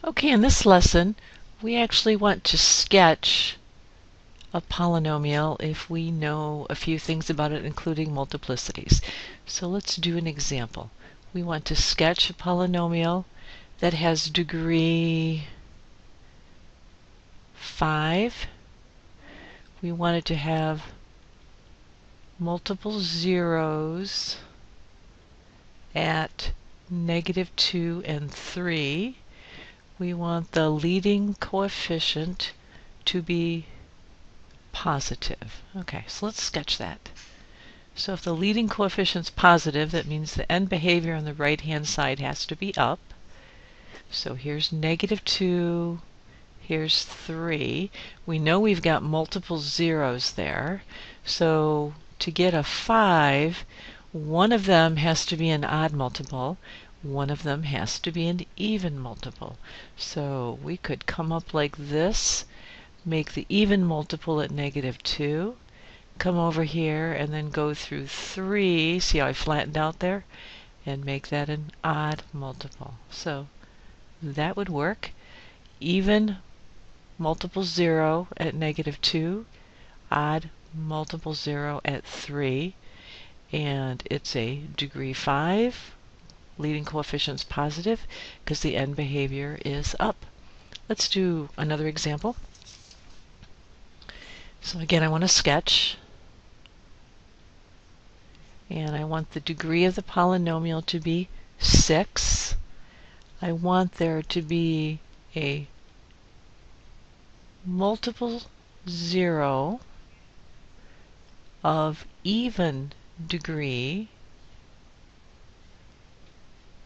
Okay, in this lesson, we actually want to sketch a polynomial if we know a few things about it, including multiplicities. So let's do an example. We want to sketch a polynomial that has degree 5. We want it to have multiple zeros at -2 and 3. We want the leading coefficient to be positive. Okay, so let's sketch that. So if the leading coefficient's positive, that means the end behavior on the right-hand side has to be up. So here's -2, here's 3. We know we've got multiple zeros there. So to get a 5, one of them has to be an odd multiple. One of them has to be an even multiple. So we could come up like this, make the even multiple at -2, come over here and then go through 3, see how I flattened out there, and make that an odd multiple. So that would work. Even multiple 0 at -2, odd multiple 0 at 3, and it's a degree 5. Leading coefficient's positive because the end behavior is up. Let's do another example. So again, I want to sketch, and I want the degree of the polynomial to be 6. I want there to be a multiple 0 of even degree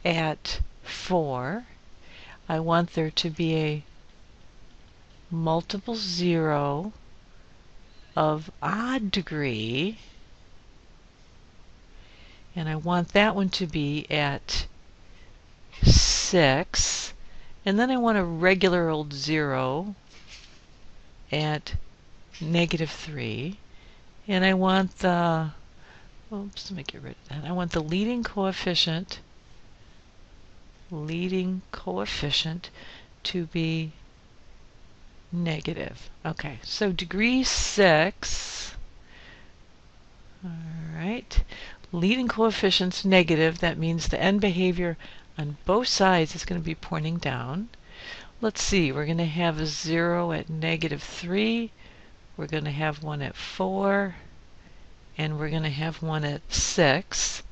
at 4. I want there to be a multiple 0 of odd degree, and I want that one to be at 6. And then I want a regular old 0 at -3. And I want the, oops, let me get rid of that. I want the leading coefficient to be negative. Okay, so degree 6. All right, leading coefficient's negative. That means the end behavior on both sides is going to be pointing down. Let's see, we're going to have a 0 at -3. We're going to have one at 4. And we're going to have one at 6.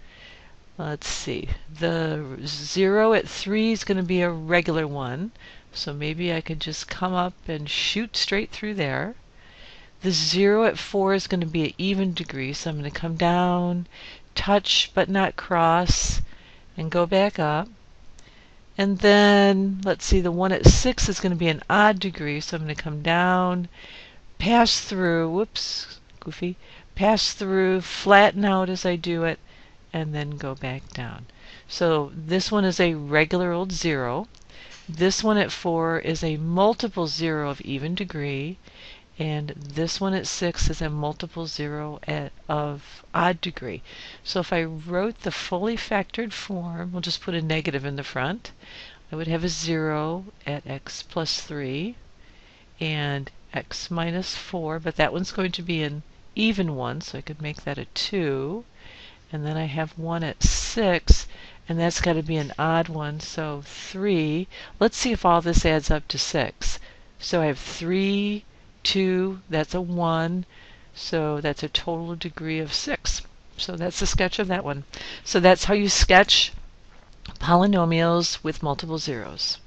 Let's see, the 0 at 3 is going to be a regular one, so maybe I could just come up and shoot straight through there. The 0 at 4 is going to be an even degree, so I'm going to come down, touch but not cross, and go back up. And then, let's see, the 1 at 6 is going to be an odd degree, so I'm going to come down, pass through, whoops, goofy, pass through, flatten out as I do it, and then go back down. So this one is a regular old 0. This one at 4 is a multiple 0 of even degree, and this one at 6 is a multiple 0 of odd degree. So if I wrote the fully factored form, we'll just put a negative in the front. I would have a 0 at x plus 3 and x minus 4, but that one's going to be an even one, so I could make that a 2. And then I have 1 at 6, and that's got to be an odd one, so 3. Let's see if all this adds up to 6. So I have 3, 2, that's a 1, so that's a total degree of 6. So that's the sketch of that one. So that's how you sketch polynomials with multiple zeros.